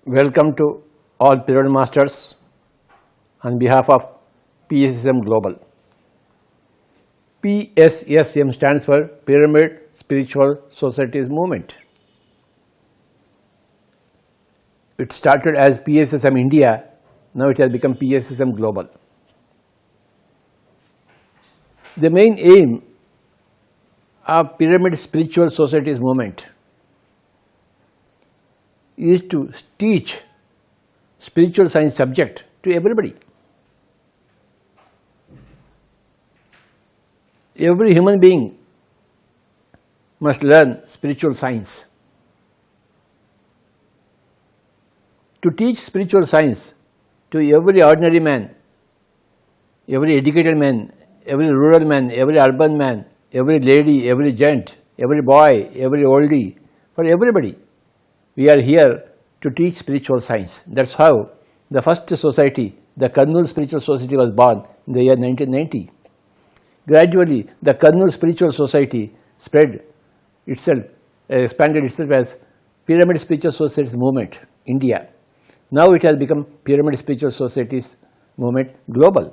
Welcome to all Pyramid Masters on behalf of PSSM Global. PSSM stands for Pyramid Spiritual Societies Movement. It started as PSSM India, now it has become PSSM Global. The main aim of Pyramid Spiritual Societies Movement is to teach spiritual science subject to everybody. Every human being must learn spiritual science. To teach spiritual science to every ordinary man, every educated man, every rural man, every urban man, every lady, every gent, every boy, every oldie, for everybody, we are here to teach spiritual science. That's how the first society, the Kurnool Spiritual Society, was born in the year 1990. Gradually, the Kurnool Spiritual Society spread itself, expanded itself as Pyramid Spiritual Societies Movement, India. Now it has become Pyramid Spiritual Societies Movement Global.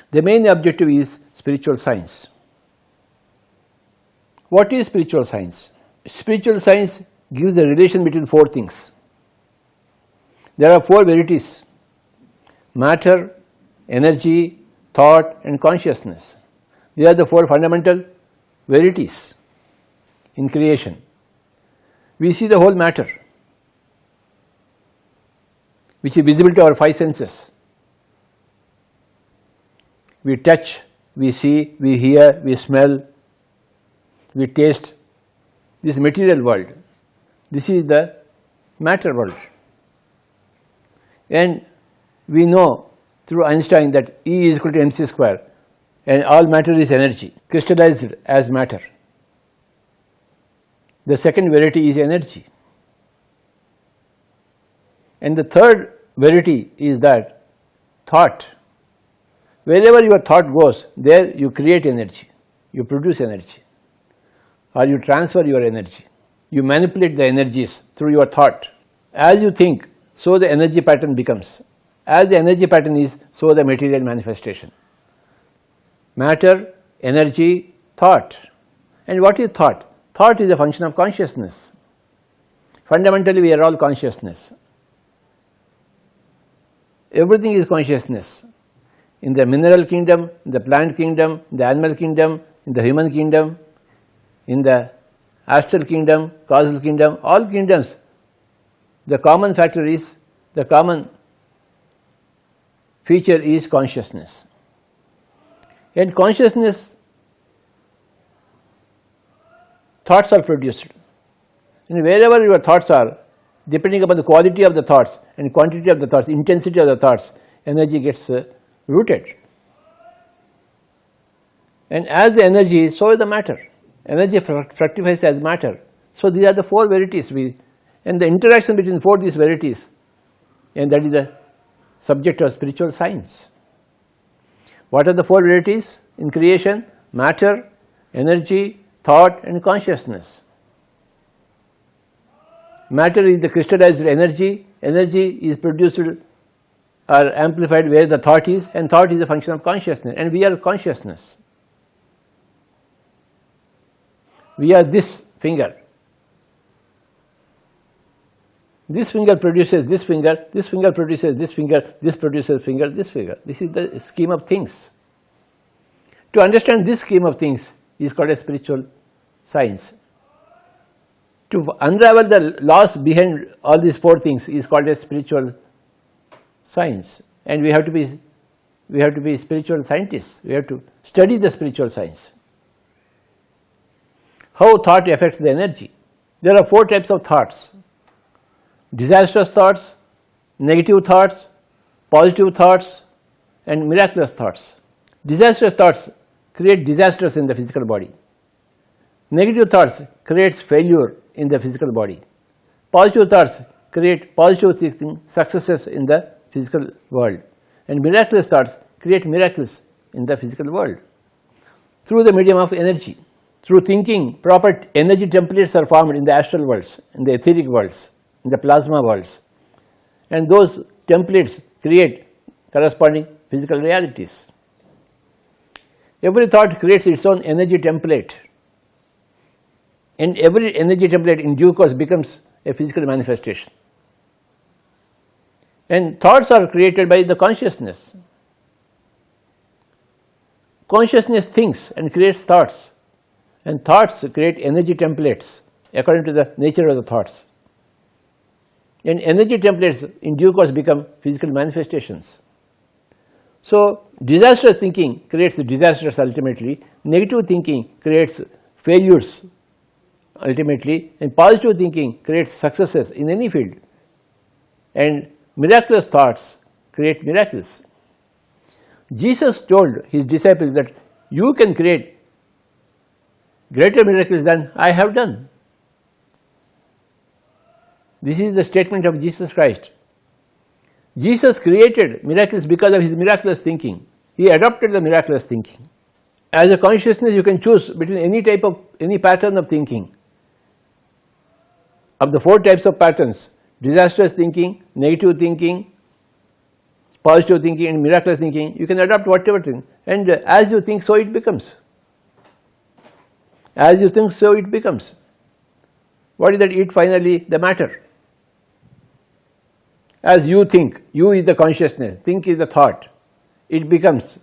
The main objective is spiritual science. What is spiritual science? Spiritual science gives the relation between four things. There are four verities: matter, energy, thought and consciousness. These are the four fundamental verities in creation. We see the whole matter, which is visible to our five senses. We touch, we see, we hear, we smell, we taste. This material world, this is the matter world. And we know through Einstein that E is equal to mc square, and all matter is energy, crystallized as matter. The second verity is energy. And the third verity is that thought. Wherever your thought goes, there you create energy, you produce energy, or you transfer your energy. You manipulate the energies through your thought. As you think, so the energy pattern becomes. As the energy pattern is, so the material manifestation. Matter, energy, thought. And what is thought? Thought is a function of consciousness. Fundamentally, we are all consciousness. Everything is consciousness. In the mineral kingdom, in the plant kingdom, in the animal kingdom, in the human kingdom, in the astral kingdom, causal kingdom, all kingdoms, the common factor is, the common feature is consciousness. And consciousness, thoughts are produced. And wherever your thoughts are, depending upon the quality of the thoughts and quantity of the thoughts, intensity of the thoughts, energy gets rooted. And as the energy, so is the matter. Energy fructifies as matter. So these are the four verities, and the interaction between these verities, and that is the subject of spiritual science. What are the four verities in creation? Matter, energy, thought and consciousness. Matter is the crystallized energy. Energy is produced or amplified where the thought is, and thought is a function of consciousness, and we are consciousness. We are this finger. This finger produces this finger produces this finger, this produces finger, this finger. This is the scheme of things. To understand this scheme of things is called a spiritual science. To unravel the laws behind all these four things is called a spiritual science. And we have to be spiritual scientists. We have to study the spiritual science. How thought affects the energy. There are four types of thoughts: disastrous thoughts, negative thoughts, positive thoughts and miraculous thoughts. Disastrous thoughts create disasters in the physical body. Negative thoughts creates failure in the physical body. Positive thoughts create positive successes in the physical world. And miraculous thoughts create miracles in the physical world through the medium of energy. Through thinking, proper energy templates are formed in the astral worlds, in the etheric worlds, in the plasma worlds, and those templates create corresponding physical realities. Every thought creates its own energy template, and every energy template in due course becomes a physical manifestation. And thoughts are created by the consciousness. Consciousness thinks and creates thoughts, and thoughts create energy templates according to the nature of the thoughts. And energy templates in due course become physical manifestations. So, disastrous thinking creates disasters ultimately, negative thinking creates failures ultimately, and positive thinking creates successes in any field, and miraculous thoughts create miracles. Jesus told his disciples that you can create greater miracles than I have done. This is the statement of Jesus Christ. Jesus created miracles because of his miraculous thinking. He adopted the miraculous thinking. As a consciousness, you can choose between any pattern of thinking. Of the 4 types of patterns, disastrous thinking, negative thinking, positive thinking and miraculous thinking, you can adopt whatever thing, and as you think, so it becomes. As you think, so it becomes. What is that it finally the matter? As you think, you is the consciousness, think is the thought, it becomes.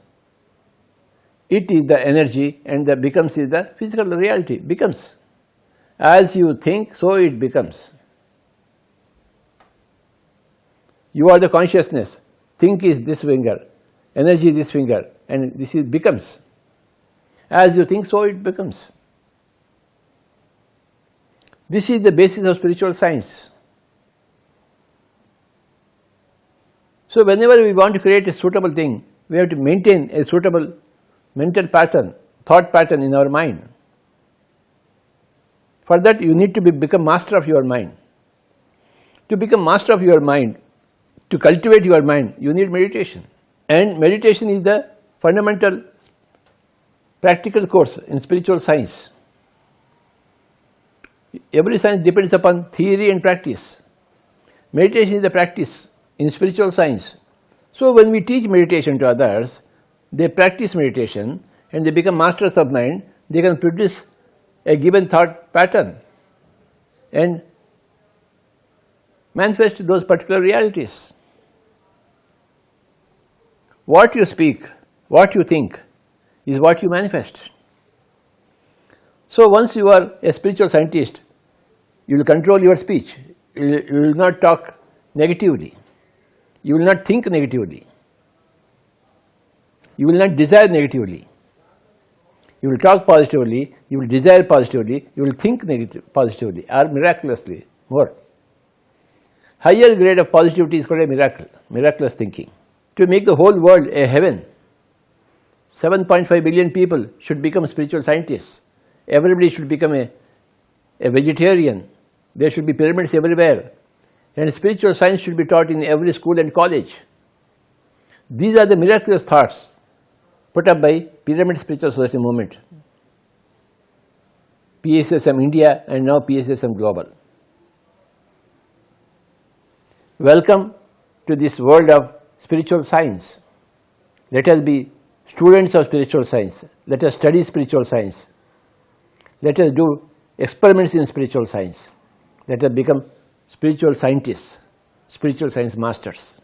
It is the energy, and the becomes is the physical reality, becomes. As you think, so it becomes. You are the consciousness, think is this finger, energy this finger, and this is becomes. As you think, so it becomes. This is the basis of spiritual science. So whenever we want to create a suitable thing, we have to maintain a suitable mental pattern, thought pattern in our mind. For that you need to become master of your mind. To become master of your mind, to cultivate your mind, you need meditation. And meditation is the fundamental practical course in spiritual science. Every science depends upon theory and practice. Meditation is the practice in spiritual science. So when we teach meditation to others, they practice meditation and they become masters of mind, they can produce a given thought pattern and manifest those particular realities. What you speak, what you think is what you manifest. So once you are a spiritual scientist, you will control your speech, you will not talk negatively, you will not think negatively, you will not desire negatively. You will talk positively, you will desire positively, you will think positively or miraculously more. Higher grade of positivity is called a miracle, miraculous thinking. To make the whole world a heaven, 7.5 billion people should become spiritual scientists. Everybody should become a vegetarian. There should be pyramids everywhere. And spiritual science should be taught in every school and college. These are the miraculous thoughts put up by Pyramid Spiritual Society movement, PSSM India and now PSSM Global. Welcome to this world of spiritual science. Let us be students of spiritual science. Let us study spiritual science. Let us do experiments in spiritual science. Let us become spiritual scientists, spiritual science masters.